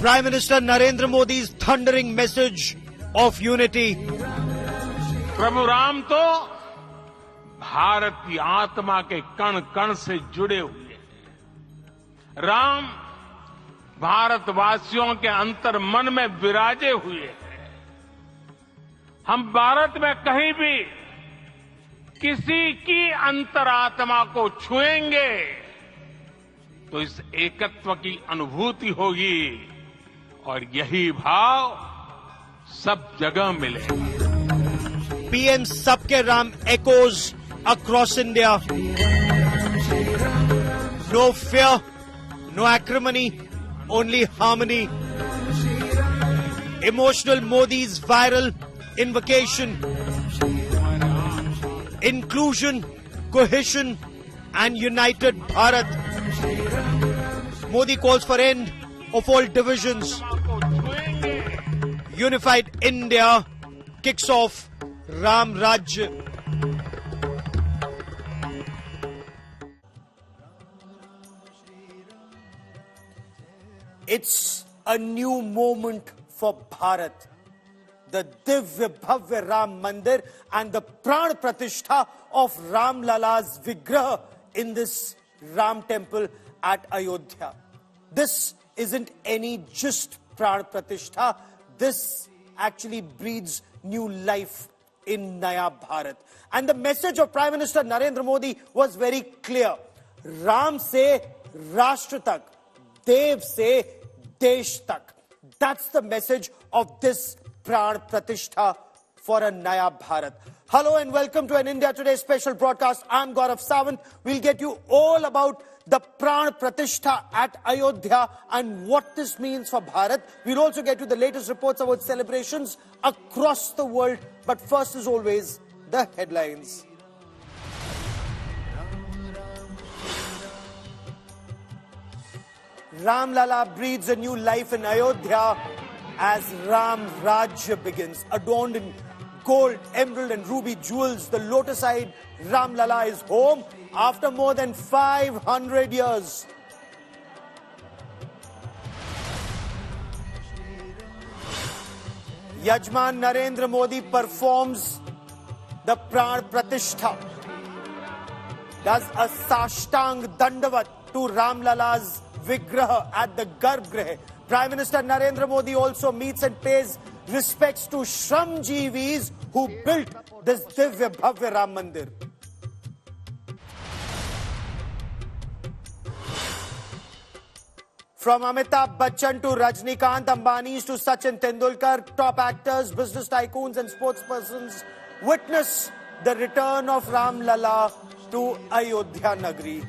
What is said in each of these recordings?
Prime Minister Narendra Modi's thundering message of unity. प्रभु राम तो भारत की आत्मा के कण कण से जुड़े हुए हैं। राम भारतवासियों के अंतर मन में विराजे हुए हैं। हम भारत में कहीं भी किसी की अंतरात्मा को छुएंगे तो इस एकत्व की अनुभूति होगी और यही भाव सब जगह मिलेगा। PM Sabke Ram echoes across India. No fear, no acrimony, only harmony. Emotional Modi's viral invocation. Inclusion, cohesion and united Bharat. Modi calls for end of all divisions. Unified India kicks off Ram Rajya. It's a new moment for Bharat. The Divya Bhavya Ram Mandir and the Pran Pratishtha of Ram Lalla's Vigraha in this Ram temple at Ayodhya. This isn't any just Pran Pratishtha. This actually breathes new life in Naya Bharat. And the message of Prime Minister Narendra Modi was very clear. Ram se Rashtra tak, Dev se Desh tak. That's the message of this Pran Pratishtha for a Naya Bharat. Hello and welcome to an India Today special broadcast. I'm Gaurav Sawant. We'll get you all about the Pran Pratishtha at Ayodhya and what this means for Bharat. We'll also get you the latest reports about celebrations across the world. But first, as always, the headlines. Ram Lalla breathes a new life in Ayodhya as Ram Rajya begins. Adorned in gold, emerald and ruby jewels, the lotus-eyed Ram Lalla is home after more than 500 years. Yajman Narendra Modi performs the Pran Pratishtha, does a Sashtang Dandavat to Ram Lalla's Vigraha at the Garbhagriha. Prime Minister Narendra Modi also meets and pays respects to Shramjeevis who built this Divya Bhavya Ram Mandir. From Amitabh Bachchan to Rajnikant, Ambanis to Sachin Tendulkar, top actors, business tycoons and sportspersons witness the return of Ram Lalla to Ayodhya Nagari.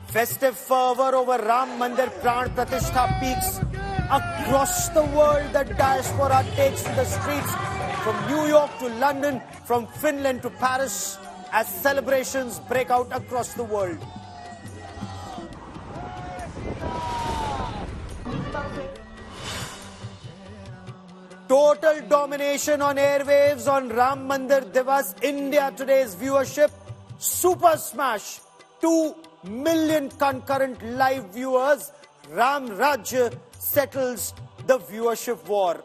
Festive fervor over Ram Mandir Pran Pratishtha peaks across the world. The diaspora takes to the streets from New York to London, from Finland to Paris, as celebrations break out across the world. Total domination on airwaves on Ram Mandir Divas. India Today's viewership super smash. 2 million concurrent live viewers. Ram Rajya settles the viewership war.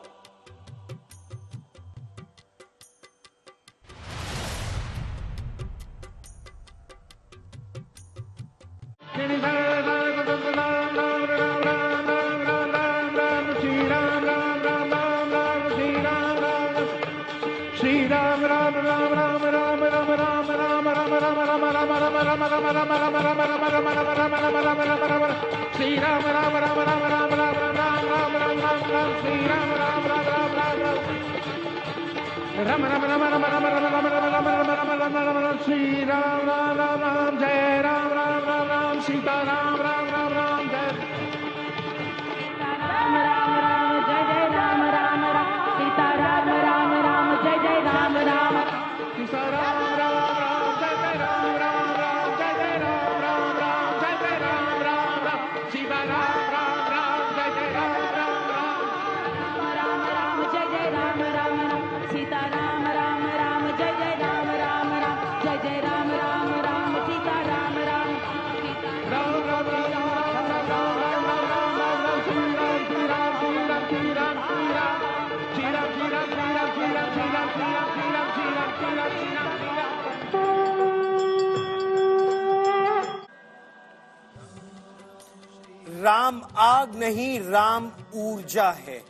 Ram आग नहीं, राम ऊर्जा है.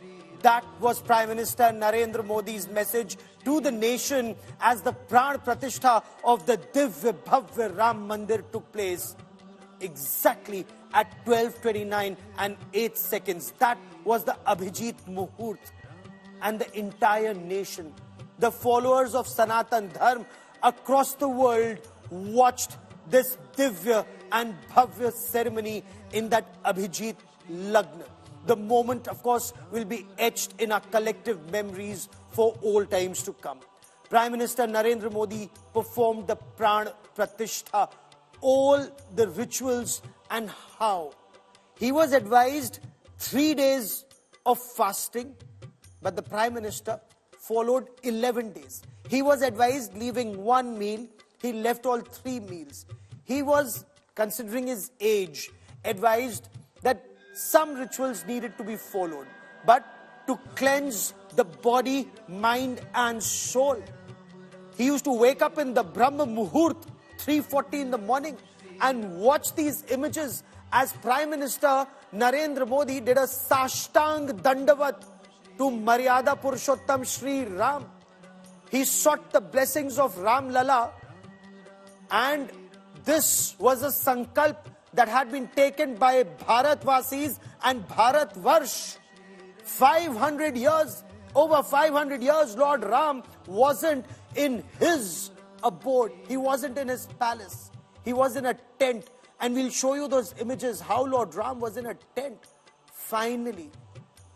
That was Prime Minister Narendra Modi's message to the nation as the Pran Pratishtha of the Divya Bhavya Ram Mandir took place exactly at 12:29 and 8 seconds. That was the Abhijit Muhurt, and the entire nation, the followers of Sanatan Dharma across the world, watched this Divya and Bhavya ceremony in that Abhijit Lagna. The moment, of course, will be etched in our collective memories for all times to come. Prime Minister Narendra Modi performed the Pran Pratishtha, all the rituals and how. He was advised 3 days of fasting, but the Prime Minister followed 11 days. He was advised leaving one meal. He left all 3 meals. He was, considering his age, advised that some rituals needed to be followed, but to cleanse the body, mind and soul. He used to wake up in the Brahma Muhurt, 3:40 in the morning, and watch these images as Prime Minister Narendra Modi did a Sashtang Dandavat to Maryada Purushottam Shri Ram. He sought the blessings of Ram Lalla, and this was a sankalp that had been taken by Bharatvasis and Bharatvarsh. 500 years, over 500 years, Lord Ram wasn't in his abode. He wasn't in his palace. He was in a tent. And we'll show you those images, how Lord Ram was in a tent. Finally,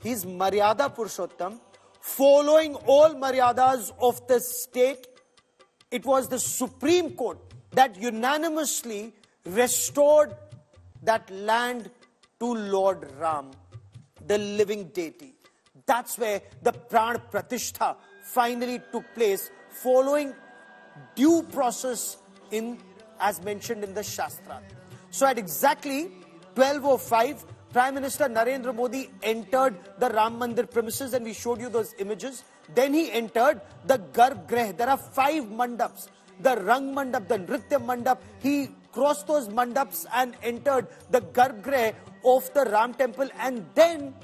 he's Maryada Purushottam, following all Maryadas of the state. It was the Supreme Court that unanimously restored that land to Lord Ram, the living deity. That's where the Pran Pratishtha finally took place, following due process as mentioned in the Shastra. So at exactly 12:05, Prime Minister Narendra Modi entered the Ram Mandir premises, and we showed you those images. Then he entered the Garbh. There are 5 mandaps. The Rang Mandap, the Nritya Mandap. He crossed those mandaps and entered the Garbh of the Ram temple, and then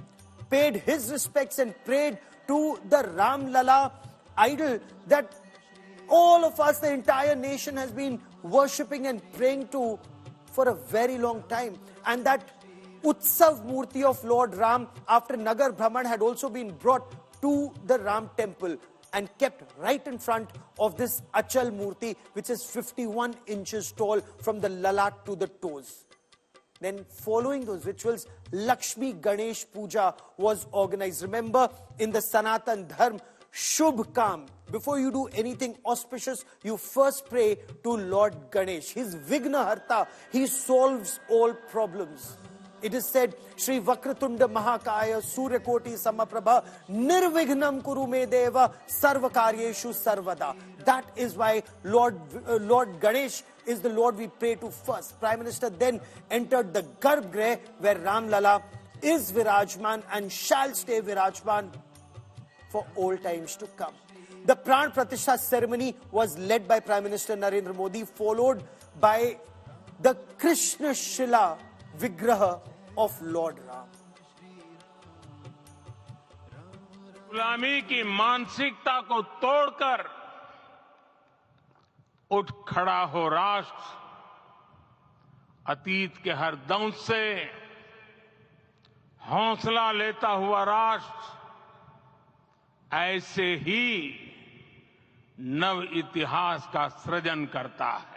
paid his respects and prayed to the Ram Lalla idol that all of us, the entire nation, has been worshipping and praying to for a very long time. And that Utsav Murti of Lord Ram after Nagar Brahman had also been brought to the Ram temple and kept right in front of this Achal Murti, which is 51 inches tall from the lalat to the toes. Then following those rituals, Lakshmi Ganesh Puja was organized. Remember, in the Sanatan Dharma, Shubh Kam, before you do anything auspicious, you first pray to Lord Ganesh. He's Vigna Harta. He solves all problems. It is said, Shri Vakratunda Mahakaya Suryakoti Samaprabha Nirvignam Kuru Me Deva Sarvakaryeshu Sarvada. That is why Lord Ganesh is the Lord we pray to first. Prime Minister then entered the Garbh where Ram Lalla is Virajman and shall stay Virajman for all times to come. The Pran Pratishtha ceremony was led by Prime Minister Narendra Modi, followed by the Krishna Shila Vigraha of Lord Ram. गुलामी की मानसिकता को तोड़कर उठ खड़ा हो राष्ट्र, अतीत के हर दंश से हौसला लेता हुआ राष्ट्र ऐसे ही नव इतिहास का सृजन करता है।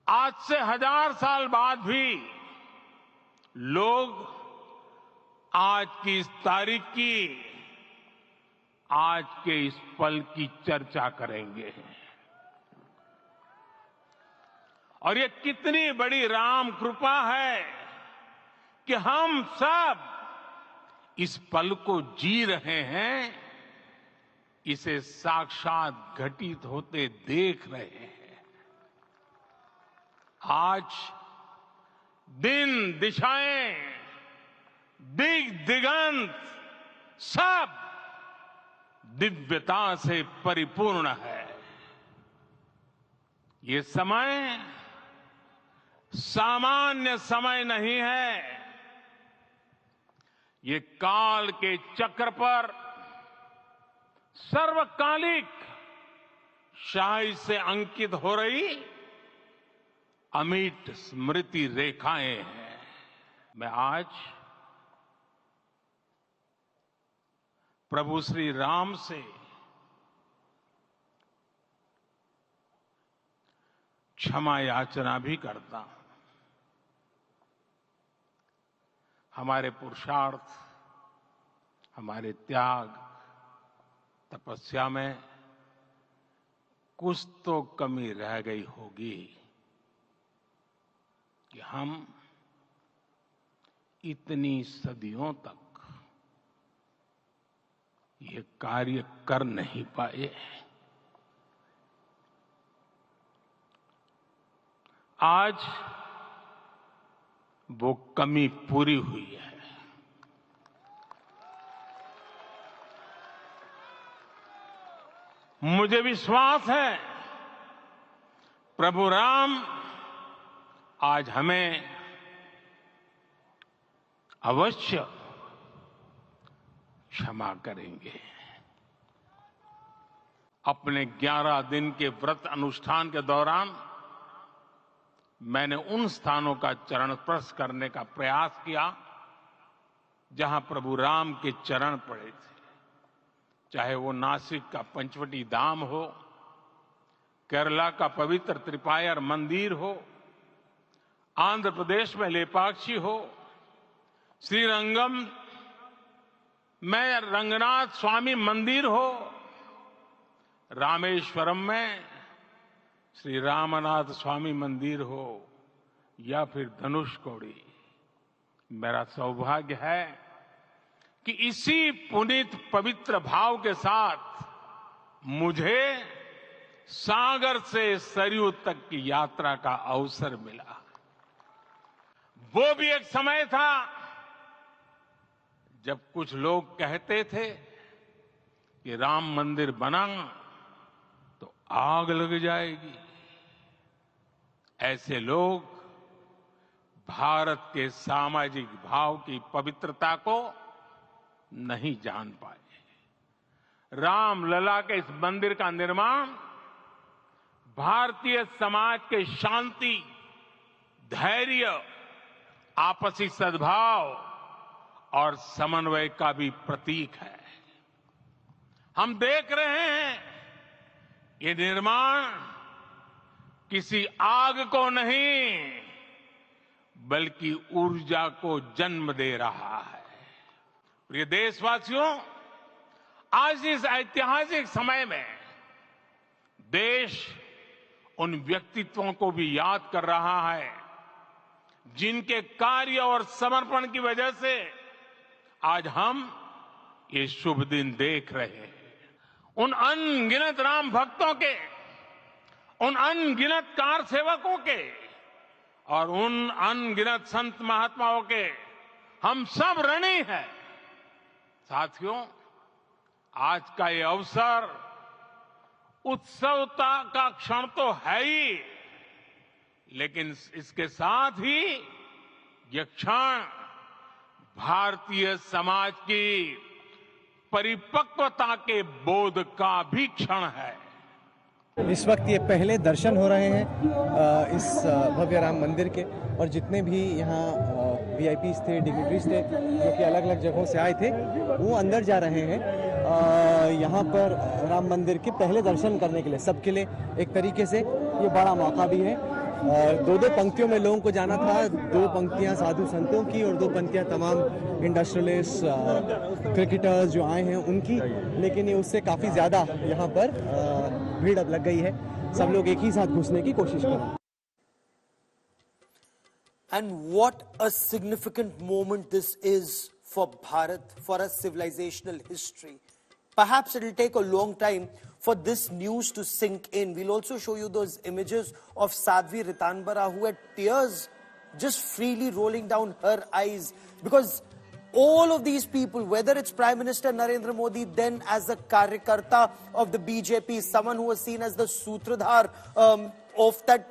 आज से 1000 साल बाद भी लोग आज की इस तारीख की, आज के इस पल की चर्चा करेंगे। और ये कितनी बड़ी राम कृपा है कि हम सब इस पल को जी रहे हैं, इसे साक्षात घटित होते देख रहे हैं। आज दिन दिशाएं, दिग दिगंत सब दिव्यता से परिपूर्ण है। ये समय सामान्य समय नहीं है। ये काल के चक्र पर सर्वकालिक शाही से अंकित हो रही अमिट स्मृति रेखाएं हैं। मैं आज प्रभु श्री राम से क्षमा याचना भी करता हूं। हमारे पुरुषार्थ, हमारे त्याग, तपस्या में कुछ तो कमी रह गई होगी कि हम इतनी सदियों तक ये कार्य कर नहीं पाए। आज वो कमी पूरी हुई है। मुझे विश्वास है प्रभु राम आज हमें अवश्य क्षमा करेंगे। अपने 11 दिन के व्रत अनुष्ठान के दौरान मैंने उन स्थानों का चरण स्पर्श करने का प्रयास किया जहां प्रभु राम के चरण पड़े थे। चाहे वो नासिक का पंचवटी धाम हो, केरला का पवित्र त्रिपायर मंदिर हो, आंध्र प्रदेश में लेपाक्षी हो, श्रीरंगम में रंगनाथ स्वामी मंदिर हो, रामेश्वरम में श्री रामनाथ स्वामी मंदिर हो, या फिर धनुषकोडी। मेरा सौभाग्य है कि इसी पुनीत पवित्र भाव के साथ मुझे सागर से सरयू तक की यात्रा का अवसर मिला। वो भी एक समय था जब कुछ लोग कहते थे कि राम मंदिर बना तो आग लग जाएगी। ऐसे लोग भारत के सामाजिक भाव की पवित्रता को नहीं जान पाए। राम लला के इस मंदिर का निर्माण भारतीय समाज के शांति, धैर्य, आपसी सद्भाव और समन्वय का भी प्रतीक है। हम देख रहे हैं ये निर्माण किसी आग को नहीं बल्कि ऊर्जा को जन्म दे रहा है। प्रिय देशवासियों, आज इस ऐतिहासिक समय में देश उन व्यक्तित्वों को भी याद कर रहा है जिनके कार्य और समर्पण की वजह से आज हम ये शुभ दिन देख रहे हैं। उन अनगिनत राम भक्तों के, उन अनगिनत कार सेवकों के और उन अनगिनत संत महात्माओं के हम सब ऋणी हैं। साथियों, आज का ये अवसर उत्सवता का क्षण तो है ही, लेकिन इसके साथ ही ये क्षण भारतीय समाज की परिपक्वता के बोध का भी क्षण है। इस वक्त ये पहले दर्शन हो रहे हैं इस भव्य राम मंदिर के, और जितने भी यहाँ वीआईपीज थे, डिग्निटरीज थे जो कि अलग अलग जगहों से आए थे, वो अंदर जा रहे हैं यहाँ पर राम मंदिर के पहले दर्शन करने के लिए। सबके लिए एक तरीके से ये बड़ा मौका भी है। दो पंक्तियों में लोगों को जाना था, 2 पंक्तियां साधु संतों की और 2 पंक्तियां तमाम इंडस्ट्रियलिस्ट, क्रिकेटर्स जो आए हैं उनकी, लेकिन ये उससे काफ़ी ज़्यादा यहाँ पर भीड़ अब लग गई है। सब लोग एक ही साथ घुसने की कोशिश कर रहे हैं। And what a significant moment this is for Bharat, for a civilizational history. Perhaps it will take a long time for this news to sink in. We'll also show you those images of Sadhvi Ritanbara, who had tears just freely rolling down her eyes, because all of these people, whether it's Prime Minister Narendra Modi, then as a Karyakarta of the BJP, someone who was seen as the Sutradhar of that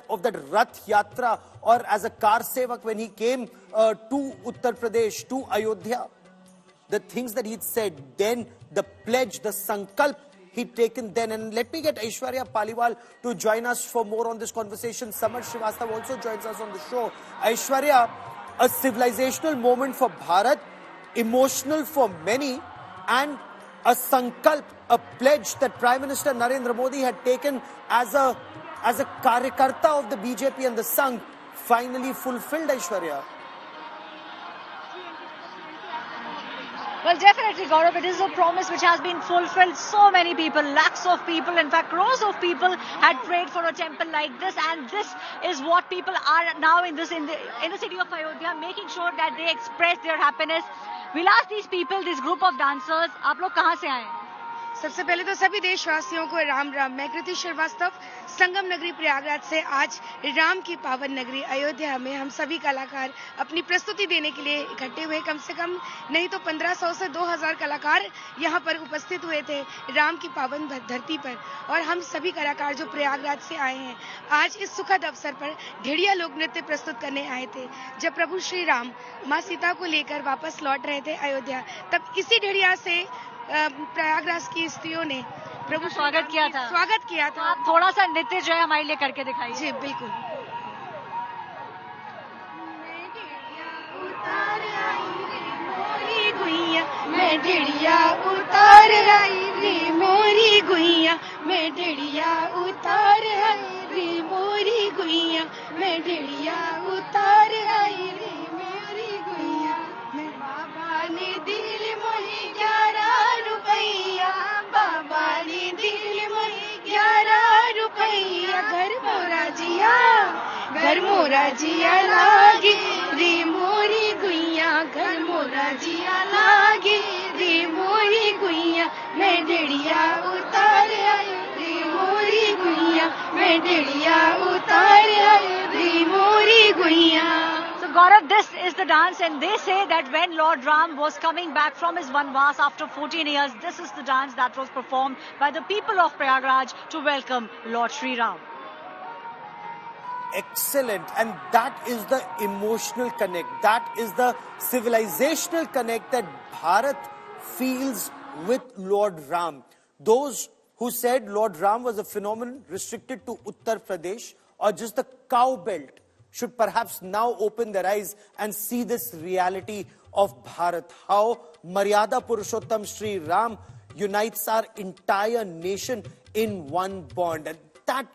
Rath Yatra, or as a car sevak when he came to Uttar Pradesh, to Ayodhya. The things that he'd said then, the pledge, the sankalp he'd taken then. And let me get Aishwarya Paliwal to join us for more on this conversation. Samar Srivastav also joins us on the show. Aishwarya, a civilizational moment for Bharat, emotional for many, and a sankalp, a pledge that Prime Minister Narendra Modi had taken as a karyakarta of the BJP and the Sangh, finally fulfilled, Aishwarya. Well, definitely, Gaurav, it is a promise which has been fulfilled. So many people, lakhs of people, in fact, crores of people had prayed for a temple like this, and this is what people are now in the city of Ayodhya, making sure that they express their happiness. We'll ask these people, this group of dancers, आप लोग कहाँ से आए हैं? सबसे पहले तो सभी देशवासियों को राम राम। मैं कृति श्रीवास्तव, संगम नगरी प्रयागराज से। आज राम की पावन नगरी अयोध्या में हम सभी कलाकार अपनी प्रस्तुति देने के लिए इकट्ठे हुए। कम से कम नहीं तो 1500 से 2000 कलाकार यहाँ पर उपस्थित हुए थे राम की पावन धरती पर। और हम सभी कलाकार जो प्रयागराज से आए हैं, आज इस सुखद अवसर पर ढेड़िया लोक नृत्य प्रस्तुत करने आए थे। जब प्रभु श्री राम माँ सीता को लेकर वापस लौट रहे थे अयोध्या, तब इसी ढेड़िया से प्रयागराज की स्त्रियों ने प्रभु स्वागत किया था। आप थोड़ा सा नृत्य जो है हमारे लिए करके दिखाइए। जी बिल्कुल। मैं ढेड़िया उतार आई रे मोरी गुइया, मैं ढेड़िया उतार आई रे मोरी गुइया, मैं ढेड़िया उतार आई रे मोरी गुइया। मैं बाबा ने दिल मोही 11 रुपैया, बाबा ने दिल मोही 11 रुपैया। घर मोरा जिया लागे रे मोरी गुइया, घर मोरा जिया लागे रे मोरी गुइया। मैं ढेड़िया उतार आई रे मोरी गुइया, मैं ढेड़िया उतार आई रे मोरी गुइया। Gaurav, this is the dance, and they say that when Lord Ram was coming back from his Vanvas after 14 years, this is the dance that was performed by the people of Prayagraj to welcome Lord Sri Ram. Excellent. And that is the emotional connect. That is the civilizational connect that Bharat feels with Lord Ram. Those who said Lord Ram was a phenomenon restricted to Uttar Pradesh or just the cow belt should perhaps now open their eyes and see this reality of Bharat. How Maryada Purushottam Sri Ram unites our entire nation in one bond. And that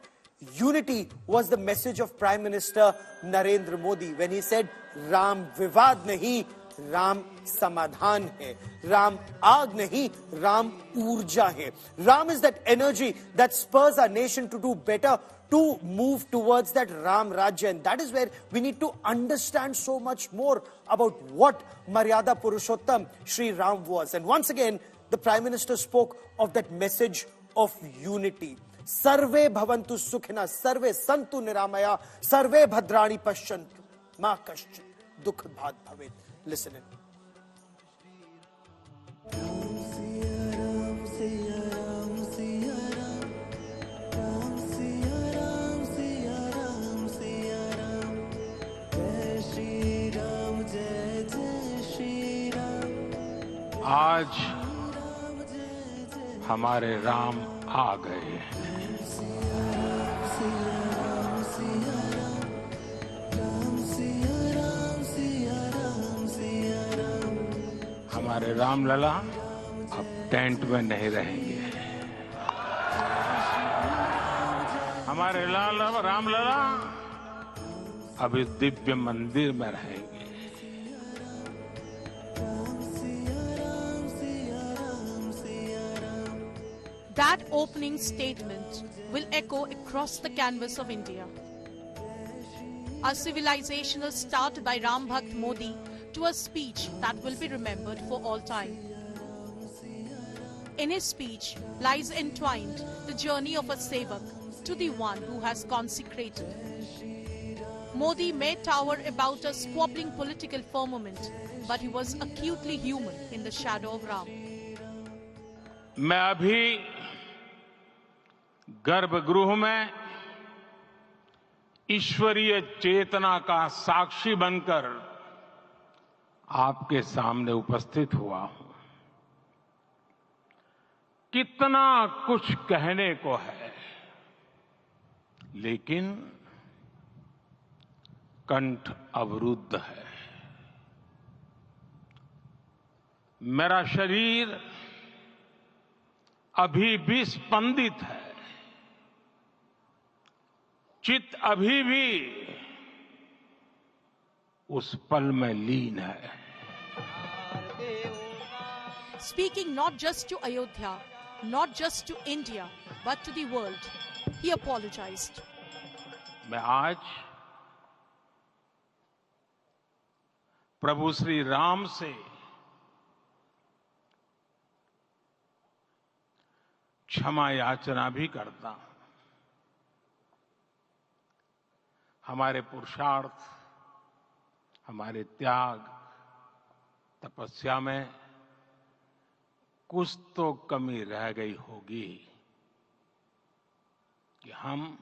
unity was the message of Prime Minister Narendra Modi when he said, Ram Vivad nahi, Ram Samadhan hai. Ram Aag nahi, Ram Urja hai. Ram is that energy that spurs our nation to do better, to move towards that Ram Rajya. And that is where we need to understand so much more about what Maryada Purushottam Sri Ram was. And once again, the Prime Minister spoke of that message of unity. Sarve bhavantu sukhina, sarve santu niramaya, sarve bhadrani pashyantu, ma kaschit dukh bhat bhavet. Listen in. आज हमारे राम आ गए हैं। हमारे राम लला अब tent में नहीं रहेंगे। हमारे राम लला अब इस दिव्य मंदिर में रहेंगे। That opening statement will echo across the canvas of India. A civilizational start by Ram Bhakt Modi to a speech that will be remembered for all time. In his speech lies entwined the journey of a sevak to the one who has consecrated. Modi may tower about a squabbling political firmament, but he was acutely human in the shadow of Ram. मैं अभी गर्भगृह में ईश्वरीय चेतना का साक्षी बनकर आपके सामने उपस्थित हुआ हूं। कितना कुछ कहने को है, लेकिन कंठ अवरुद्ध है। मेरा शरीर अभी भी स्पंदित है, चित्त अभी भी उस पल में लीन है। Speaking not just to Ayodhya, not just to India, but to the world, he apologized. मैं आज प्रभु श्री राम से क्षमा याचना भी करता हूं। हमारे पुरुषार्थ, हमारे त्याग, तपस्या में कुछ तो कमी रह गई होगी कि हम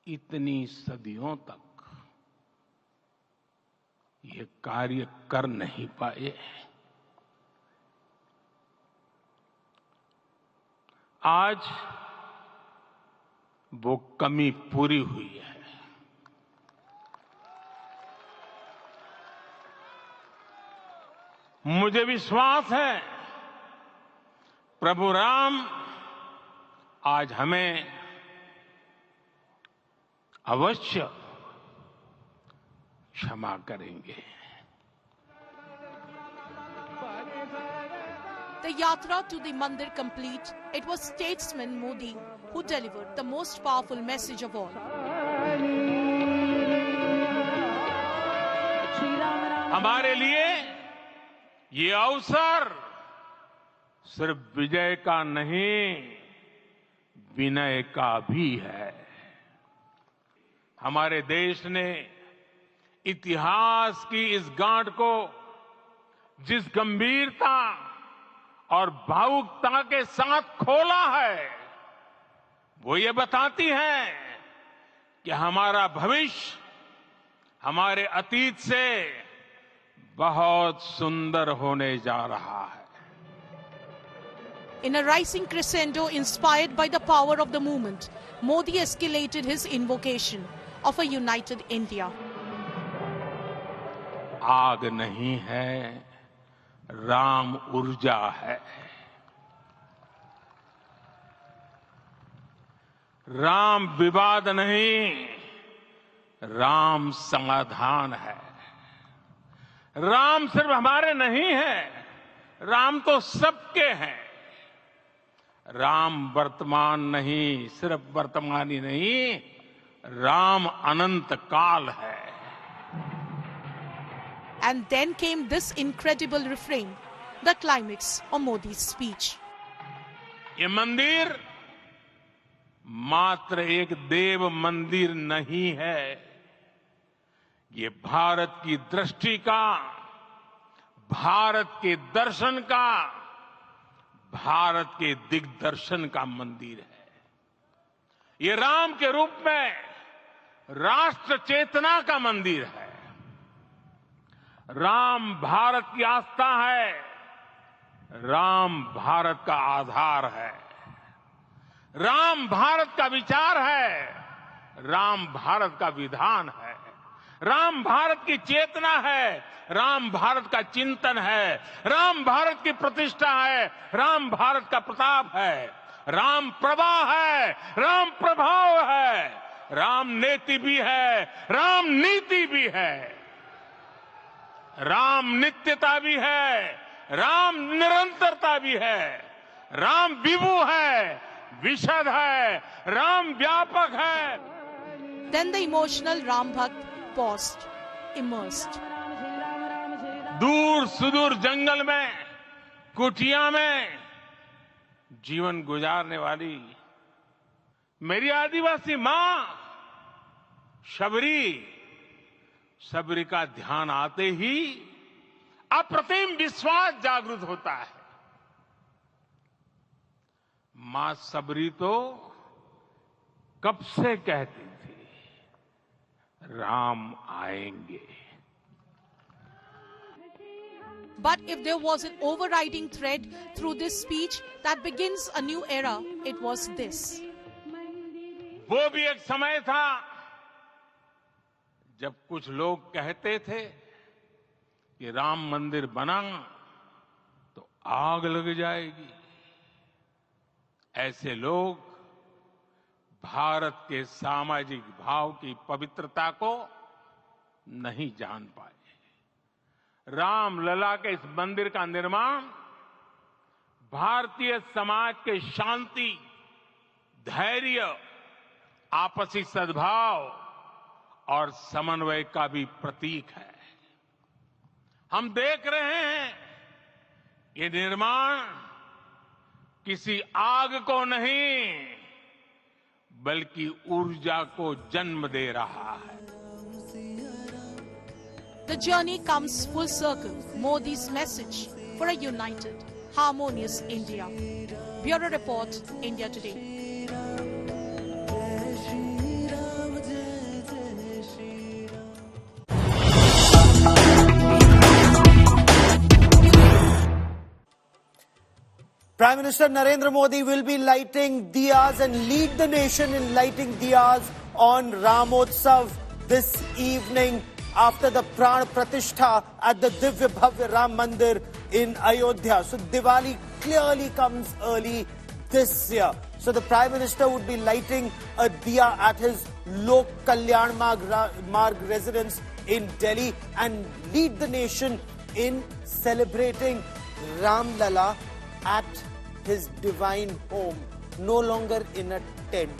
इतनी सदियों तक ये कार्य कर नहीं पाए। आज वो कमी पूरी हुई है। मुझे विश्वास है प्रभु राम आज हमें अवश्य क्षमा करेंगे। The yatra to the Mandir complete, it was statesman Modi who delivered the most powerful message of all. हमारे लिए ये अवसर सिर्फ विजय का नहीं, विनय का भी है। हमारे देश ने इतिहास की इस गांठ को जिस गंभीरता और भावुकता के साथ खोला है, वो ये बताती है कि हमारा भविष्य हमारे अतीत से बहुत सुंदर होने जा रहा है। In a rising crescendo inspired by the power of the movement, Modi escalated his invocation of a united India. आग नहीं है, राम ऊर्जा है। राम विवाद नहीं, राम समाधान है। राम सिर्फ हमारे नहीं है, राम तो सबके हैं। राम वर्तमान नहीं, सिर्फ वर्तमान ही नहीं, राम अनंत काल है। And then came this incredible refrain, the climax of Modi's speech. ये मंदिर मात्र एक देव मंदिर नहीं है, ये भारत की दृष्टि का, भारत के दर्शन का, भारत के दिग्दर्शन का मंदिर है। ये राम के रूप में राष्ट्र चेतना का मंदिर है। राम भारत की आस्था है, राम भारत का आधार है। राम भारत का विचार है, राम भारत का विधान है। राम भारत की चेतना है, राम भारत का चिंतन है। राम भारत की प्रतिष्ठा है, राम भारत का प्रताप है। राम प्रवाह है, राम प्रभाव है। राम नेति भी है, राम नीति भी है। राम नित्यता भी है, राम निरंतरता भी है। राम विभु है, विशद है, राम व्यापक है। Then the emotional Ram Bhakt paused, immersed. दूर सुदूर जंगल में, कुटिया में जीवन गुजारने वाली मेरी आदिवासी मां शबरी का ध्यान आते ही अप्रतिम विश्वास जागृत होता है। मां शबरी तो कब से कहती थी, राम आएंगे. But if there was an overriding thread through this speech that begins a new era, it was this. वो भी एक समय था जब कुछ लोग कहते थे कि राम मंदिर बना तो आग लग जाएगी. ऐसे लोग भारत के सामाजिक भाव की पवित्रता को नहीं जान पाए. राम लला के इस मंदिर का निर्माण भारतीय समाज के शांति, धैर्य, आपसी सद्भाव और समन्वय का भी प्रतीक है. हम देख रहे हैं ये निर्माण किसी आग को नहीं बल्कि ऊर्जा को जन्म दे रहा है. The journey comes full circle. Modi's message for a united, harmonious India. Bureau Report, India Today. Prime Minister Narendra Modi will be lighting diyas and lead the nation in lighting diyas on Ramotsav this evening after the Pran Pratishtha at the Divya Bhavya Ram Mandir in Ayodhya. So Diwali clearly comes early this year. So the Prime Minister would be lighting a diya at his Lok Kalyan Marg residence in Delhi and lead the nation in celebrating Ram Lalla at his divine home, no longer in a tent.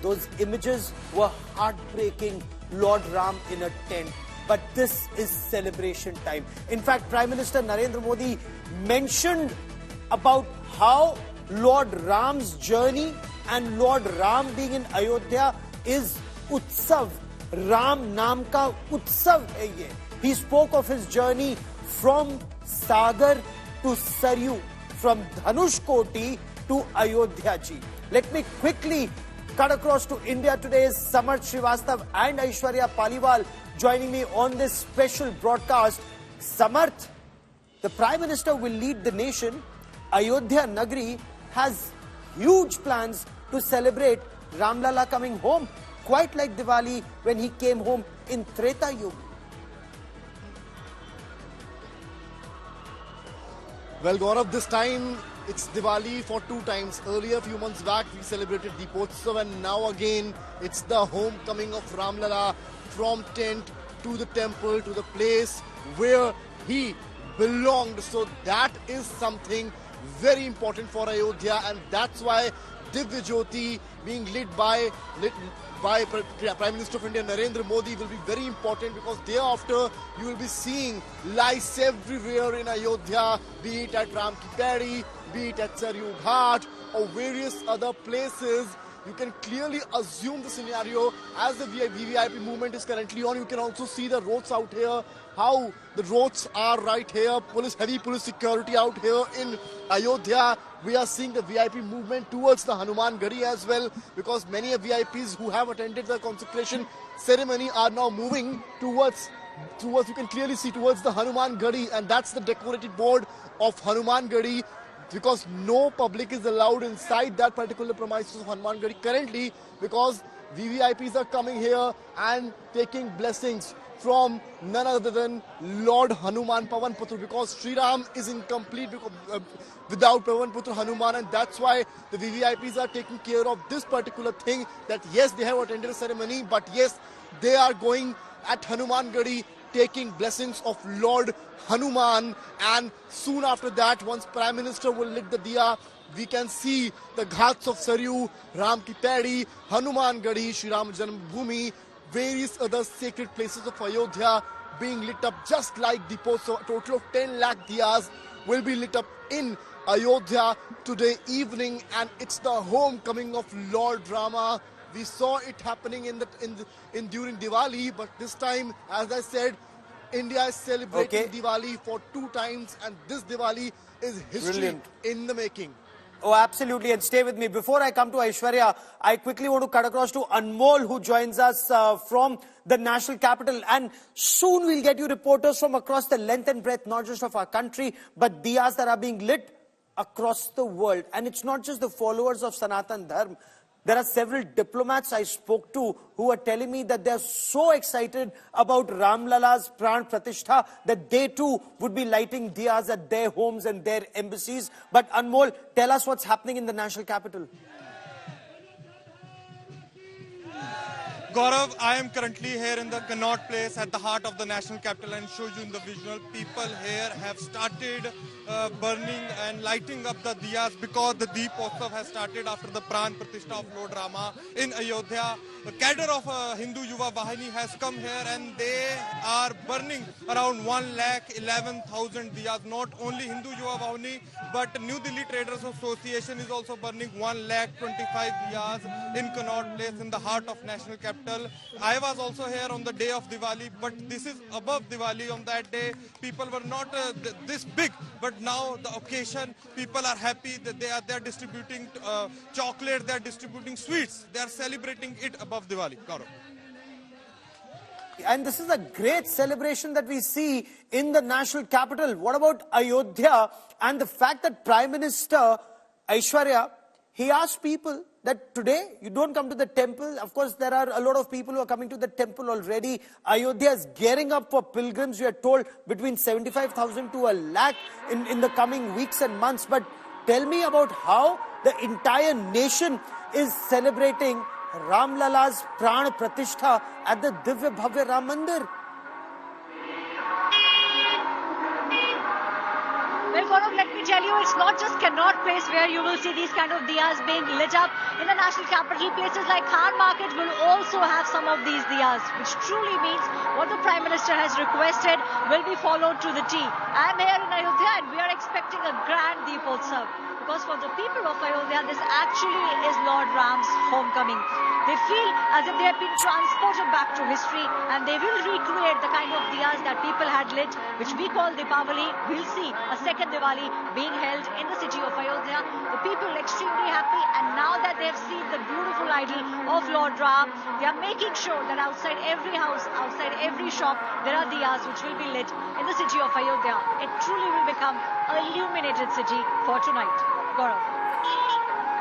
Those images were heartbreaking, Lord Ram in a tent. But this is celebration time. In fact, Prime Minister Narendra Modi mentioned about how Lord Ram's journey and Lord Ram being in Ayodhya is Utsav. Ram Naam ka Utsav hai ye. He spoke of his journey from Sagar to Saryu, from Dhanushkoti to Ayodhya ji. Let me quickly cut across to India Today's Samarth Srivastav and Aishwarya Paliwal joining me on this special broadcast. Samarth, the Prime Minister will lead the nation. Ayodhya Nagri has huge plans to celebrate Ram Lalla coming home, quite like Diwali when he came home in Treta Yuga. Well, Gaurav, this time it's Diwali for two times. Earlier, a few months back, we celebrated Deepotsav, and now again, it's the homecoming of Ram Lalla from tent to the temple to the place where he belonged. So that is something very important for Ayodhya, and that's why Divya Jyoti being lit by Prime Minister of India Narendra Modi will be very important, because thereafter you will be seeing lights everywhere in Ayodhya, be it at Ram Ki Paidi, be it at Saryu Ghat or various other places. You can clearly assume the scenario as the VVIP movement is currently on. You can also see the roads out here, how the roads are right here. Heavy police security out here in Ayodhya. We are seeing the VIP movement towards the Hanuman Gadi as well, because many VIPs who have attended the consecration ceremony are now moving towards, you can clearly see, towards the Hanuman Gadi, and that's the decorated board of Hanuman Gadi, because no public is allowed inside that particular premises of Hanuman Gadi currently, because VVIPs are coming here and taking blessings from none other than Lord Hanuman Pavan Putra, because Sri Ram is incomplete without Pavan Putra Hanuman, and that's why the VVIPs are taking care of this particular thing, that yes, they have attended a ceremony, but yes, they are going at Hanuman Gadi taking blessings of Lord Hanuman. And soon after that, once Prime Minister will lit the diya, we can see the ghats of Saryu, Ram Ki Paidi, Hanuman Gadi, Shri Ram Janmabhoomi, various other sacred places of Ayodhya being lit up just like Deepot. So a total of 10 lakh diyas will be lit up in Ayodhya today evening, and it's the homecoming of Lord Rama. We saw it happening during Diwali, but this time, as I said, India is celebrating Diwali for two times, and this Diwali is history in the making. Oh, absolutely. And stay with me. Before I come to Aishwarya, I quickly want to cut across to Anmol, who joins us from the national capital. And soon we'll get you reporters from across the length and breadth, not just of our country, but diyas that are being lit across the world. And it's not just the followers of Sanatan Dharma. There are several diplomats I spoke to who are telling me that they're so excited about Ram Lalla's Pran Pratishtha that they too would be lighting diyas at their homes and their embassies. But Anmol, tell us what's happening in the national capital. Gaurav, I am currently here in the Connaught Place at the heart of the national capital, and show you in the visual. People here have started burning and lighting up the diyas because the Deepotsav has started after the Pran Pratishtha of Lord Rama in Ayodhya. The cadre of Hindu Yuva Vahini has come here and they are burning around 1,11,000 diyas. Not only Hindu Yuva Vahini, but New Delhi Traders Association is also burning 1,25,000 diyas in Connaught Place in the heart of national capital. I was also here on the day of Diwali, but this is above Diwali. On that day, people were not this big, but now the occasion, people are happy that they are distributing chocolate, they are distributing sweets, they are celebrating it above Diwali. Gaurav. And this is a great celebration that we see in the national capital. What about Ayodhya and the fact that Prime Minister Aishwarya, he asked people that today you don't come to the temple. Of course, there are a lot of people who are coming to the temple already. Ayodhya is gearing up for pilgrims. We are told between 75,000 to a lakh in the coming weeks and months. But tell me about how the entire nation is celebrating Ram Lalla's Pran Pratishtha at the Divya Bhavya Ram Mandir. Well, Gaurav, let me tell you, it's not just Connaught Place where you will see these kind of diyas being lit up. In the national capital, places like Khan Market will also have some of these diyas, which truly means what the Prime Minister has requested will be followed to the T. I am here in Ayodhya and we are expecting a grand Deepotsav. Because for the people of Ayodhya, this actually is Lord Ram's homecoming. They feel as if they have been transported back to history and they will recreate the kind of diyas that people had lit, which we call Deepavali. We'll see a second Diwali being held in the city of Ayodhya. The people are extremely happy, and now that they have seen the beautiful idol of Lord Ram, they are making sure that outside every house, outside every shop, there are diyas which will be lit in the city of Ayodhya. It truly will become a illuminated city for tonight. Gaurav.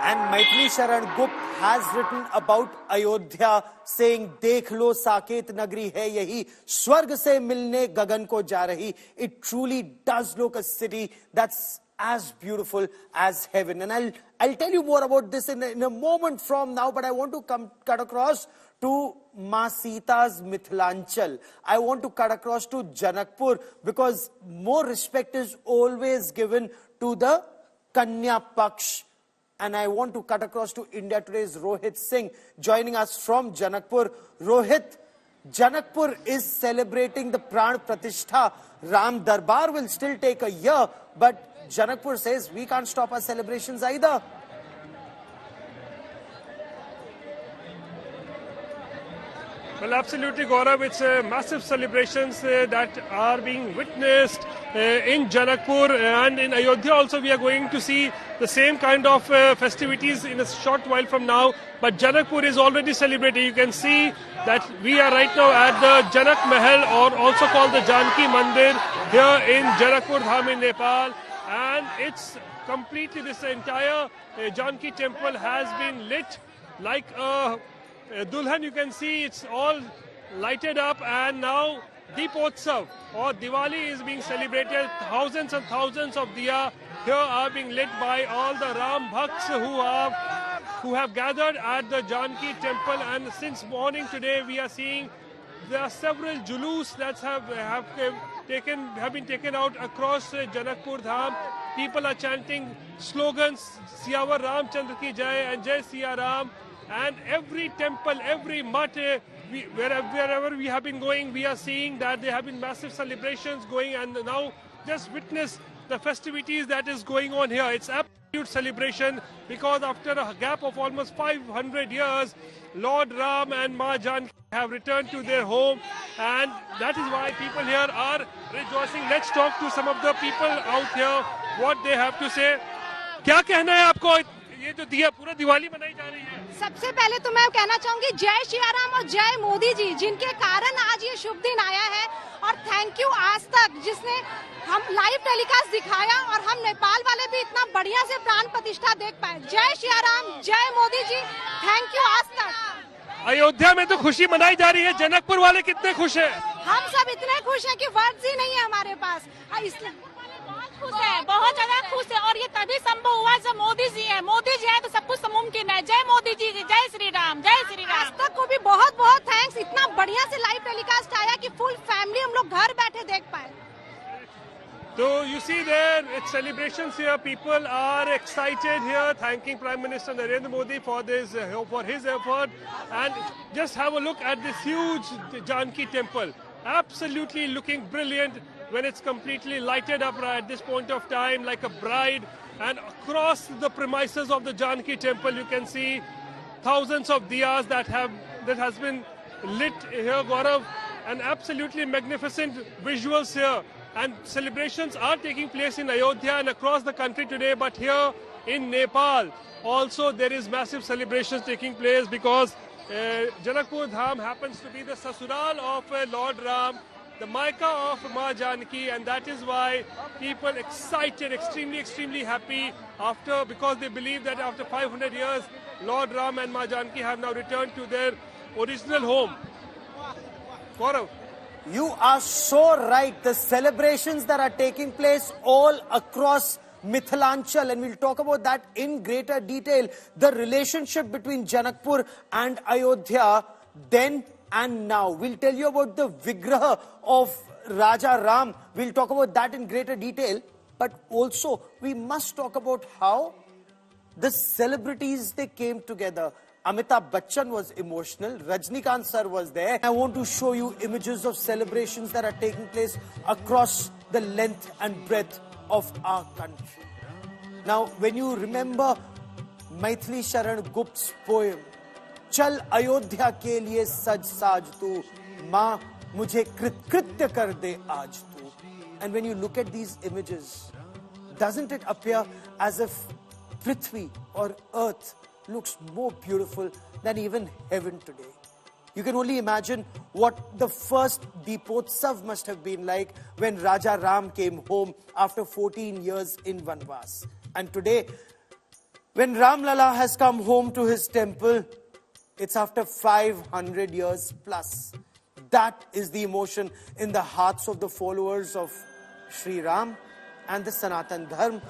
And Maithili Sharan Gupt has written about Ayodhya, saying, "Dekh lo saket nagri hai yahi, swarg se milne gagan ko ja rahi." It truly does look a city that's as beautiful as heaven. And I'll tell you more about this in a moment from now, but I want to cut across to Ma Sita's Mithilanchal. I want to cut across to Janakpur, because more respect is always given to the Kanya Paksh. And I want to cut across to India Today's Rohit Singh, joining us from Janakpur. Rohit, Janakpur is celebrating the Pran Pratishtha. Ram Darbar will still take a year, but Janakpur says we can't stop our celebrations either. Well, absolutely, Gaurav. It's massive celebrations that are being witnessed in Janakpur, and in Ayodhya also we are going to see the same kind of festivities in a short while from now. But Janakpur is already celebrating. You can see that we are right now at the Janak Mahal, or also called the Janki Mandir, here in Janakpur Dham in Nepal. And it's completely, this entire Janki temple has been lit like a Dulhan. You can see it's all lighted up, and now Deepotsav or Diwali is being celebrated. Thousands and thousands of diya here are being lit by all the Ram Bhakts who have gathered at the Janki temple. And since morning today we are seeing there are several julus that have been taken out across Janakpur Dham. People are chanting slogans, Siyavar Ramchandra ki Jai and Jai Siya Ram. And every temple, every mutt, wherever we have been going, we are seeing that there have been massive celebrations going. And now just witness the festivities that is going on here. It's absolute celebration, because after a gap of almost 500 years, Lord Ram and Ma Janki have returned to their home, and that is why people here are rejoicing. Let's talk to some of the people out here, what they have to say. क्या कहना है आपको? ये जो दिया पूरा दिवाली मनाई जा रही है। सबसे पहले तो मैं कहना चाहूंगी जय श्री राम और जय मोदी जी, जिनके कारण आज ये शुभ दिन आया है। और थैंक यू आज तक, जिसने हम लाइव टेलीकास्ट दिखाया और हम नेपाल वाले भी इतना बढ़िया से प्राण प्रतिष्ठा देख पाए। जय श्री राम, जय मोदी जी, थैंक यू आज तक। अयोध्या में तो खुशी मनाई जा रही है, जनकपुर वाले कितने खुश हैं? हम सब इतने खुश हैं कि वर्ड्स ही नहीं है हमारे पास। खुश है, बहुत ज्यादा खुश है। और ये तभी संभव हुआ जब मोदी जी है। मोदी जी है तो सब कुछ मुमकिन है। जय मोदी जी, जय श्री राम, जय श्री राम। आज तक को भी बहुत बहुत थैंक्स, इतना बढ़िया से लाइव टेलीकास्ट आया कि फुल फैमिली हम लोग घर बैठे देख पाए। So you see there, it's celebrations here. People are excited here, thanking Prime Minister Narendra Modi for his effort. And just have a look at this huge Janki temple. Absolutely looking brilliant when it's completely lighted up at this point of time like a bride. And across the premises of the Janki temple, you can see thousands of diyas that has been lit here, Gaurav. And absolutely magnificent visuals here. And celebrations are taking place in Ayodhya and across the country today, but here in Nepal also there is massive celebrations taking place because Janakpur Dham happens to be the Sasural of Lord Ram, the Maika of Ma Janki, and that is why people excited, extremely happy because they believe that after 500 years Lord Ram and Ma Janki have now returned to their original home. Gaurav. You are so right. The celebrations that are taking place all across Mithilanchal, and we'll talk about that in greater detail. The relationship between Janakpur and Ayodhya then and now. We'll tell you about the Vigraha of Raja Ram. We'll talk about that in greater detail. But also, we must talk about how the celebrities, they came together. Amitabh Bachchan was emotional. Rajnikant sir was there. I want to show you images of celebrations that are taking place across the length and breadth of our country. Now, when you remember Maithili Sharan Gupt's poem, Chal Ayodhya ke liye saj saaj tu, Ma mujhe kritya kar de aaj tu. And when you look at these images, doesn't it appear as if Prithvi or Earth looks more beautiful than even heaven today? You can only imagine what the first Deepotsav must have been like when Raja Ram came home after 14 years in Vanvas. And today, when Ram Lalla has come home to his temple, it's after 500 years plus. That is the emotion in the hearts of the followers of Sri Ram and the Sanatan Dharma,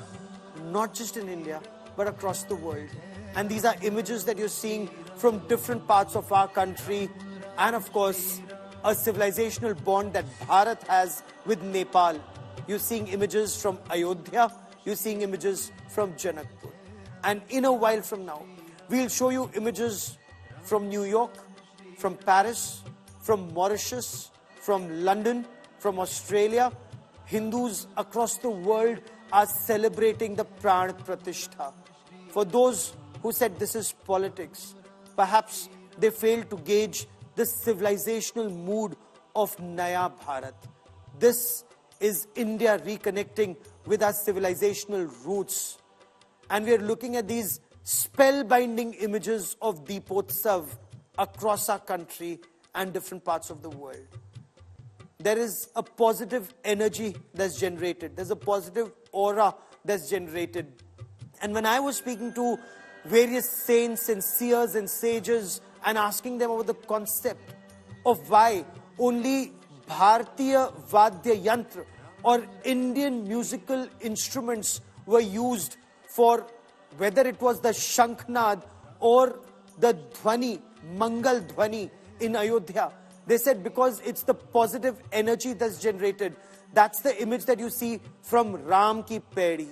not just in India, but across the world. And these are images that you're seeing from different parts of our country. And of course, a civilizational bond that Bharat has with Nepal. You're seeing images from Ayodhya. You're seeing images from Janakpur. And in a while from now, we'll show you images from New York, from Paris, from Mauritius, from London, from Australia. Hindus across the world are celebrating the Pran Pratishtha. For those who said this is politics, perhaps they failed to gauge the civilizational mood of Naya Bharat. This is India reconnecting with our civilizational roots. And we are looking at these spellbinding images of Deepotsav across our country and different parts of the world. There is a positive energy that's generated. There's a positive aura that's generated. And when I was speaking to various saints and seers and sages and asking them about the concept of why only Bharatiya Vadya Yantra or Indian musical instruments were used for whether it was the Shankhnad or the Dhwani, Mangal Dhwani in Ayodhya. They said because it's the positive energy that's generated. That's the image that you see from Ram Ki Pedi.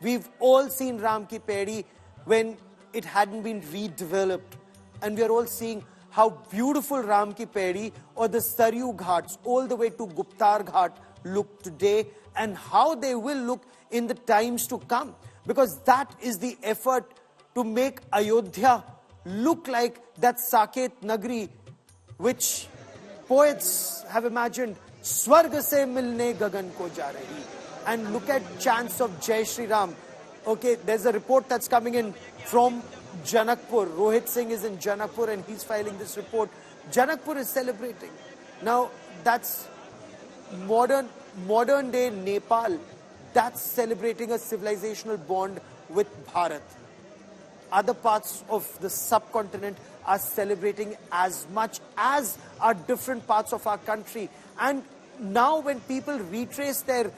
We've all seen Ram Ki Pedi when it hadn't been redeveloped. And we are all seeing how beautiful Ram Ki Pedi or the Saryu Ghats all the way to Guptar Ghat look today and how they will look in the times to come. Because that is the effort to make Ayodhya look like that Saket Nagri which poets have imagined, Swarg se milne gagan ko ja rahi. And look at chants of Jai Shri Ram Okay, there's a report that's coming in from Janakpur. Rohit Singh is in Janakpur and he's filing this report. Janakpur is celebrating. Now, that's modern day Nepal. That's celebrating a civilizational bond with Bharat. Other parts of the subcontinent are celebrating as much as are different parts of our country. And now when people retrace their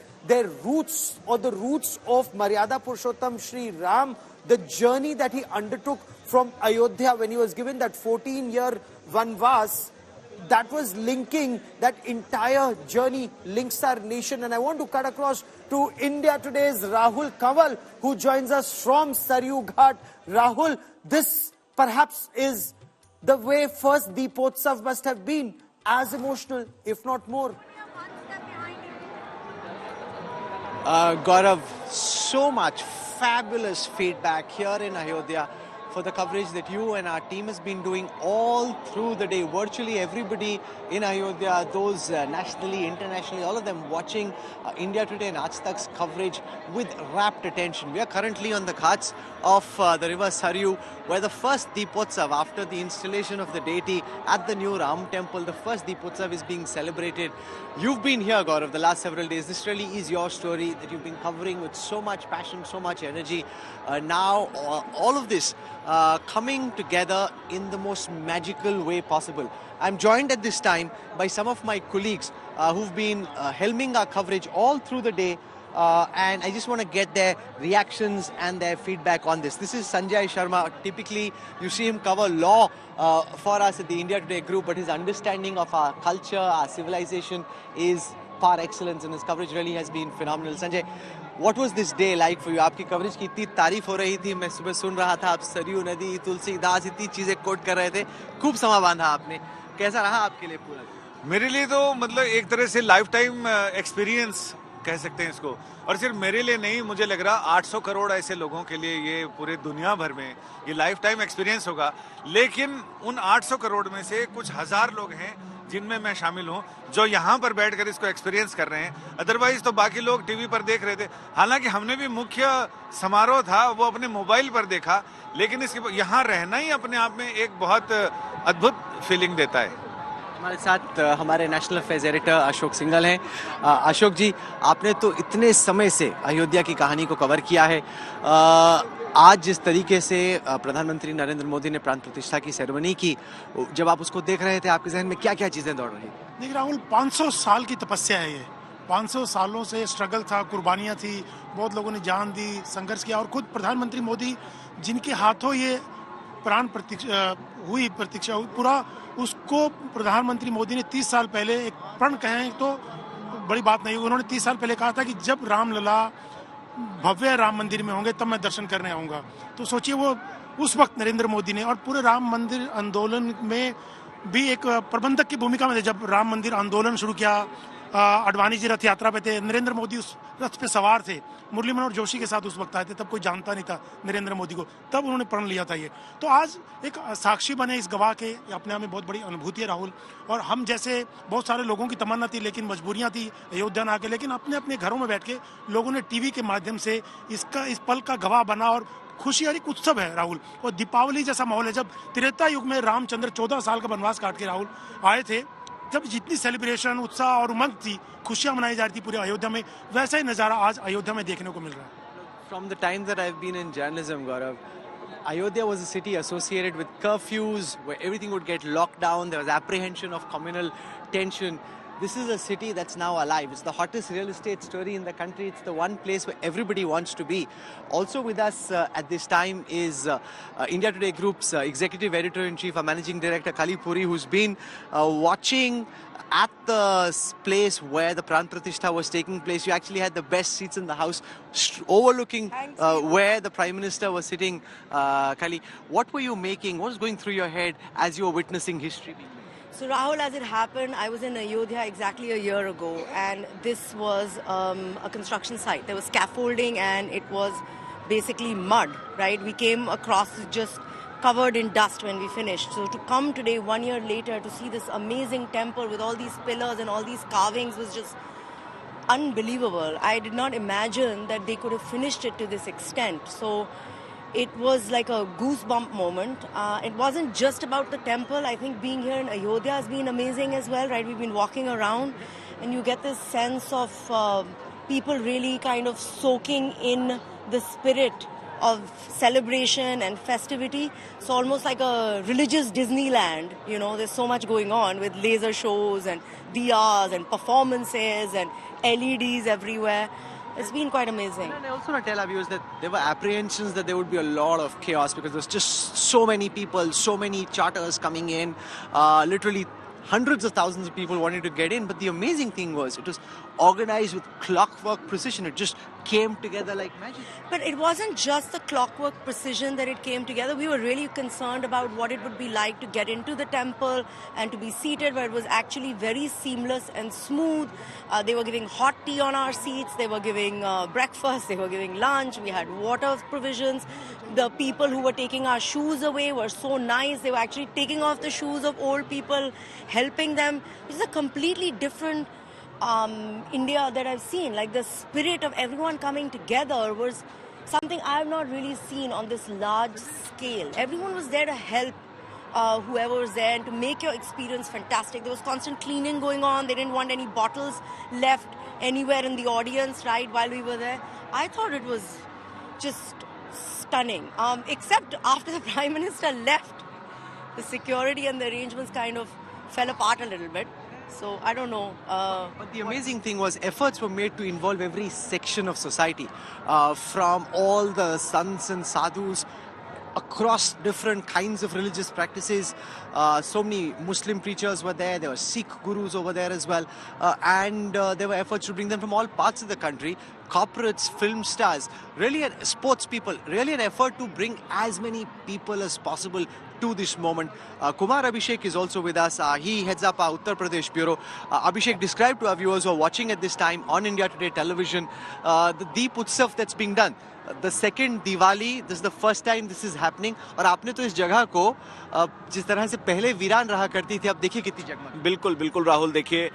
roots or the roots of Maryada Purushottam Shri Ram, the journey that he undertook from Ayodhya when he was given that 14-year Vanvas, that was linking, that entire journey links our nation. And I want to cut across to India Today's Rahul Kanwal, who joins us from Saryu Ghat. Rahul, this perhaps is the way first Deepotsav must have been, as emotional, if not more. Gaurav, so much fabulous feedback here in Ayodhya for the coverage that you and our team has been doing all through the day. Virtually everybody in Ayodhya, those nationally, internationally, all of them watching India Today and Aaj Tak's coverage with rapt attention. We are currently on the ghats of the river Saryu, where the first Deepotsav, after the installation of the deity at the new Ram temple, the first Deepotsav is being celebrated. You've been here, Gaurav, the last several days. This really is your story that you've been covering with so much passion, so much energy. Now, all of this coming together in the most magical way possible. I'm joined at this time by some of my colleagues who've been helming our coverage all through the day. And I just want to get their reactions and their feedback on this. This is Sanjay Sharma. Typically, you see him cover law for us at the India Today group, but his understanding of our culture, our civilization is par excellence, and his coverage really has been phenomenal. Sanjay, what was this day like for you? आपकी coverage की इतनी तारीफ हो रही थी, मैं सुबह सुन रहा था, आप सरयू नदी, तुलसीदास, इतनी चीजें कोट कर रहे थे, खूब समा बांधा आपने. कैसा रहा आपके लिए पूरा? मेरे लिए तो मतलब एक तरह से लाइफ टाइम एक्सपीरियंस कह सकते हैं इसको. और सिर्फ मेरे लिए नहीं, मुझे लग रहा 800 करोड़ ऐसे लोगों के लिए ये पूरे दुनिया भर में ये लाइफ टाइम एक्सपीरियंस होगा. लेकिन उन 800 करोड़ में से कुछ हजार लोग हैं जिनमें मैं शामिल हूं, जो यहाँ पर बैठकर इसको एक्सपीरियंस कर रहे हैं. अदरवाइज तो बाकी लोग टीवी पर देख रहे थे. हालांकि हमने भी मुख्य समारोह था वो अपने मोबाइल पर देखा, लेकिन इसके यहाँ रहना ही अपने आप में एक बहुत अद्भुत फीलिंग देता है. हमारे साथ हमारे national affairs editor Ashok Singhal हैं. अशोक जी, आपने तो इतने समय से अयोध्या की कहानी को कवर किया है. आज जिस तरीके से प्रधानमंत्री नरेंद्र मोदी ने प्राण प्रतिष्ठा की सेरेमनी की, जब आप उसको देख रहे थे, आपके जहन में क्या क्या चीजें दौड़ रही? देखिए राहुल, 500 साल की तपस्या है ये. 500 सालों से स्ट्रगल था, कुर्बानियां थी, बहुत लोगों ने जान दी, संघर्ष किया. और खुद प्रधानमंत्री मोदी जिनके हाथों ये प्राण प्रतीक्षा हुई, पूरा उसको प्रधानमंत्री मोदी ने 30 साल पहले, एक प्रण कहें तो बड़ी बात नहीं, उन्होंने 30 साल पहले कहा था कि जब राम लला भव्य राम मंदिर में होंगे तब मैं दर्शन करने आऊँगा. तो सोचिए, वो उस वक्त नरेंद्र मोदी ने, और पूरे राम मंदिर आंदोलन में भी एक प्रबंधक की भूमिका में थे. जब राम मंदिर आंदोलन शुरू किया, अडवाणी जी रथ यात्रा पे थे, नरेंद्र मोदी उस रथ पे सवार थे, मुरली मनोहर जोशी के साथ उस वक्त आए थे. तब कोई जानता नहीं था नरेंद्र मोदी को, तब उन्होंने प्रण लिया था ये. तो आज एक साक्षी बने इस गवाह के, अपने आप में बहुत बड़ी अनुभूति है राहुल. और हम जैसे बहुत सारे लोगों की तमन्ना थी, लेकिन मजबूरियां थी अयोध्या में आके, लेकिन अपने अपने घरों में बैठ के लोगों ने टीवी के माध्यम से इस पल का गवाह बना. और खुशी और एक उत्सव है राहुल, और दीपावली जैसा माहौल है. जब त्रेता युग में रामचंद्र 14 साल का वनवास काट के राहुल आए थे, जब जितनी सेलिब्रेशन, उत्साह और उमंग थी, खुशियां मनाई जा रही थी पूरे अयोध्या में, वैसा ही नजारा आज अयोध्या में देखने को मिल रहा है. From the time that I've been in journalism, Gaurav, Ayodhya was a city associated with curfews, where everything would get locked down. There was apprehension of communal tension. This is a city that's now alive. It's the hottest real estate story in the country. It's the one place where everybody wants to be. Also with us at this time is India Today Group's Executive Editor-in-Chief, our Managing Director, Kali Puri, who's been watching at the place where the Pran Pratishtha was taking place. You actually had the best seats in the house, overlooking where the Prime Minister was sitting. Kali, what were you making? What was going through your head as you were witnessing history being made? So Rahul, as it happened, I was in Ayodhya exactly a year ago, and this was a construction site. There was scaffolding and it was basically mud, right? We came across just covered in dust when we finished. So to come today, 1 year later, to see this amazing temple with all these pillars and all these carvings was just unbelievable. I did not imagine that they could have finished it to this extent. So it was like a goosebump moment. It wasn't just about the temple. I think being here in Ayodhya has been amazing as well, right? We've been walking around and you get this sense of people really kind of soaking in the spirit of celebration and festivity. So almost like a religious Disneyland, you know, there's so much going on with laser shows and diyas and performances and LEDs everywhere. It's been quite amazing. And I also want to tell our viewers that there were apprehensions that there would be a lot of chaos because there's just so many people, so many charters coming in, literally hundreds of thousands of people wanting to get in. But the amazing thing was it was organized with clockwork precision. It just came together like magic. But it wasn't just the clockwork precision that it came together. We were really concerned about what it would be like to get into the temple and to be seated, where it was actually very seamless and smooth. They were giving hot tea on our seats. They were giving breakfast. They were giving lunch. We had water provisions. The people who were taking our shoes away were so nice. They were actually taking off the shoes of old people, helping them. It's a completely different India that I've seen. Like the spirit of everyone coming together was something I've not really seen on this large scale. Everyone was there to help whoever was there and to make your experience fantastic. There was constant cleaning going on. They didn't want any bottles left anywhere in the audience, right, while we were there. I thought it was just stunning. Except after the Prime Minister left, the security and the arrangements kind of fell apart a little bit. So I don't know. But the amazing thing was efforts were made to involve every section of society, from all the sants and sadhus across different kinds of religious practices. So many Muslim preachers were there. There were Sikh gurus over there as well. And there were efforts to bring them from all parts of the country. Corporates, film stars, really sports people, really an effort to bring as many people as possible to this moment. Kumar Abhishek is also with us. He heads up our Uttar Pradesh Bureau. Abhishek, describe to our viewers who are watching at this time on India Today television the Deep Utsav that's being done. The second Diwali, this is the first time this is happening. और आपने तो इस जगह को जिस तरह से पहले वीरान रहा करती थी, अब देखिए कितनी जगमग। बिल्कुल बिल्कुल राहुल, देखिए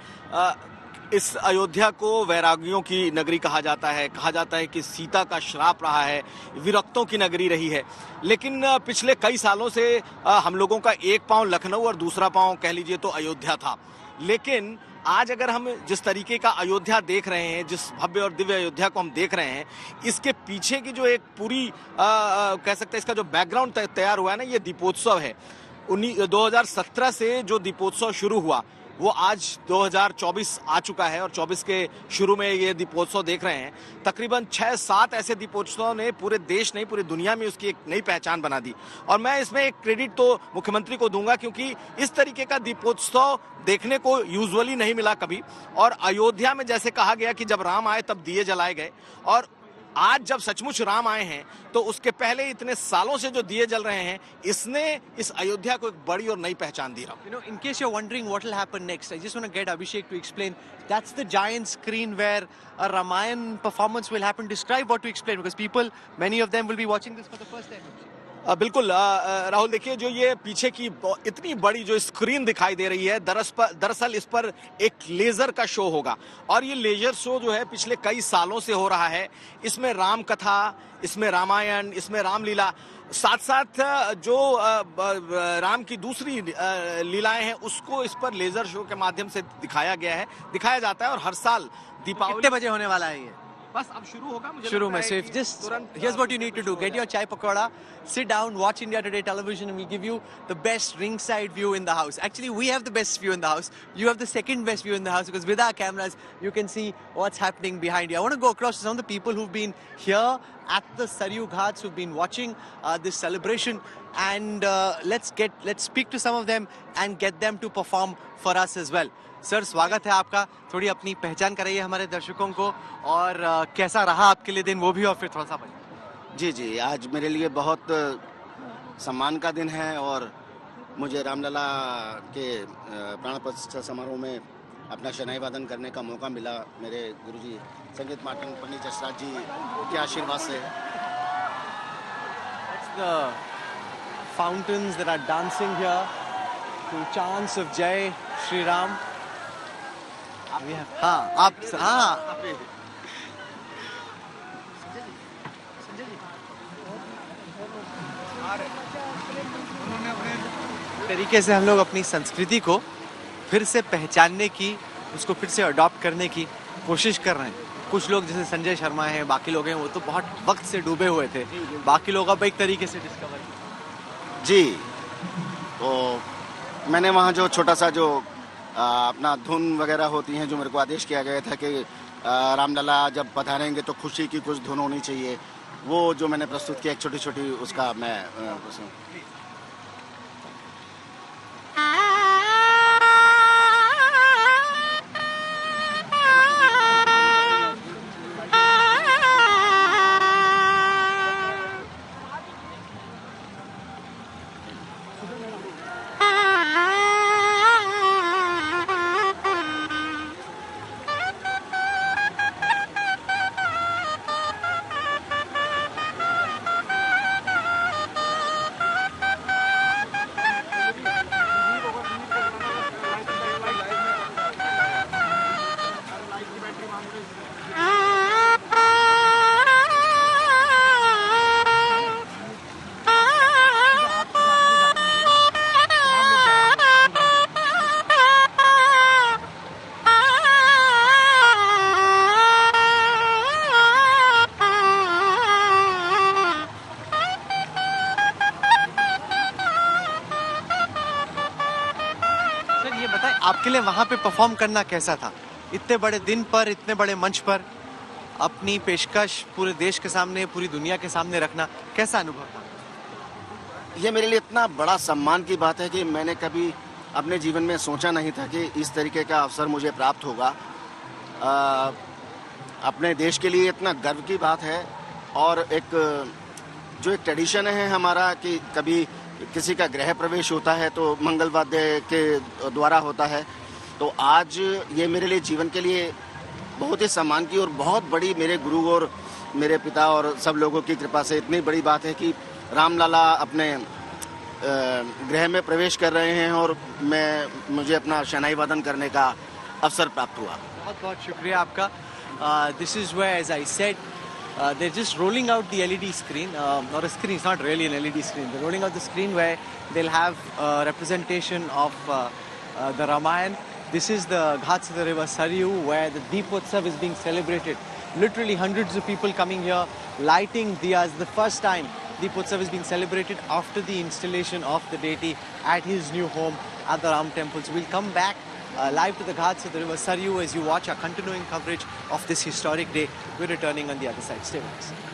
इस अयोध्या को वैरागियों की नगरी कहा जाता है कि सीता का श्राप रहा है, विरक्तों की नगरी रही है। लेकिन पिछले कई सालों से हम लोगों का एक पांव लखनऊ और दूसरा पांव कह लीजिए तो अयोध्या था। लेकिन आज अगर हम जिस तरीके का अयोध्या देख रहे हैं, जिस भव्य और दिव्य अयोध्या को हम देख रहे हैं, इसके पीछे की जो एक पूरी कह सकते हैं इसका जो बैकग्राउंड तैयार हुआ है ना, ये दीपोत्सव है। 2017 से जो दीपोत्सव शुरू हुआ वो आज 2024 आ चुका है और 24 के शुरू में ये दीपोत्सव देख रहे हैं। तकरीबन 6-7 ऐसे दीपोत्सव ने पूरे देश नहीं पूरी दुनिया में उसकी एक नई पहचान बना दी। और मैं इसमें एक क्रेडिट तो मुख्यमंत्री को दूंगा, क्योंकि इस तरीके का दीपोत्सव देखने को यूजुअली नहीं मिला कभी। और अयोध्या में जैसे कहा गया कि जब राम आए तब दिए जलाए गए, और आज जब सचमुच राम आए हैं तो उसके पहले इतने सालों से जो दिए जल रहे हैं, इसने इस अयोध्या को एक बड़ी और नई पहचान दी। You know, in case you're wondering what will happen next, I just want to get Abhishek to explain. That's the giant screen where a Ramayan performance will happen. Describe what to explain, because people, many of them will be watching this for the first time. बिल्कुल राहुल, देखिए जो ये पीछे की इतनी बड़ी जो screen दिखाई दे रही है, दरअसल इस पर एक लेजर का शो होगा। और ये लेजर शो जो है पिछले कई सालों से हो रहा है। इसमें राम कथा, इसमें रामायण, इसमें रामलीला, साथ साथ जो राम की दूसरी लीलाएं हैं उसको इस पर लेजर शो के माध्यम से दिखाया जाता है। और हर साल दीपावली कितने बजे होने वाला है ये? बस अब शुरू होगा शुरू में। So if just here's what you need to do: get your chai pakoda, sit down, watch India Today television, and we'll give you the best ringside view in the house. Actually, we have the best view in the house. You have the second best view in the house, because with our cameras you can see what's happening behind you. I want to go across to some of the people who've been here at the Saryu Ghats, who've been watching this celebration, and let's speak to some of them and get them to perform for us as well. Sir, स्वागत है आपका। थोड़ी अपनी पहचान कराइए हमारे दर्शकों को, और कैसा रहा आपके लिए दिन, वो भी, और फिर थोड़ा सा जी, आज मेरे लिए बहुत सम्मान का दिन है और मुझे रामलला के प्राण प्रतिष्ठा समारोह में अपना शनाई वादन करने का मौका मिला मेरे गुरुजी संगीत माटन पंडित जसराज जी के आशीर्वाद से। The fountains that are dancing here to chants of Jai Shri Ram. हाँ आप हाँ तरीके से हम लोग अपनी संस्कृति को फिर से पहचानने की, उसको फिर से अडॉप्ट करने की कोशिश कर रहे हैं। कुछ लोग जैसे संजय शर्मा हैं, बाकी लोग हैं, वो तो बहुत वक्त से डूबे हुए थे, बाकी लोग अब एक तरीके से डिस्कवर जी। तो मैंने वहाँ जो छोटा सा जो अपना धुन वगैरह होती हैं, जो मेरे को आदेश किया गया था कि रामलला जब पधारेंगे तो खुशी की कुछ धुन होनी चाहिए, वो जो मैंने प्रस्तुत किया एक छोटी छोटी, उसका मैं आपके लिए वहाँ पे परफॉर्म करना कैसा था? इतने बड़े दिन पर, इतने बड़े मंच पर अपनी पेशकश पूरे देश के सामने, पूरी दुनिया के सामने रखना कैसा अनुभव था? ये मेरे लिए इतना बड़ा सम्मान की बात है कि मैंने कभी अपने जीवन में सोचा नहीं था कि इस तरीके का अवसर मुझे प्राप्त होगा। अपने देश के लिए इतना गर्व की बात है। और एक जो एक ट्रेडिशन है हमारा कि कभी किसी का गृह प्रवेश होता है तो मंगल वाद्य के द्वारा होता है, तो आज ये मेरे लिए जीवन के लिए बहुत ही सम्मान की और बहुत बड़ी, मेरे गुरु और मेरे पिता और सब लोगों की कृपा से इतनी बड़ी बात है कि रामलला अपने गृह में प्रवेश कर रहे हैं और मुझे अपना शहनाई वादन करने का अवसर प्राप्त हुआ। बहुत बहुत शुक्रिया आपका। This is where, as I said, they're just rolling out the LED screen, or a screen, it's not really an LED screen. They're rolling out the screen where they'll have representation of the Ramayana. This is the Ghats of the river Saryu, where the Deepotsav is being celebrated. Literally hundreds of people coming here, lighting diyas. The first time Deepotsav is being celebrated after the installation of the deity at his new home at the Ram temple. So we'll come back live to the Ghats of the river Saryu as you watch our continuing coverage of this historic day. We're returning on the other side. Stay with us.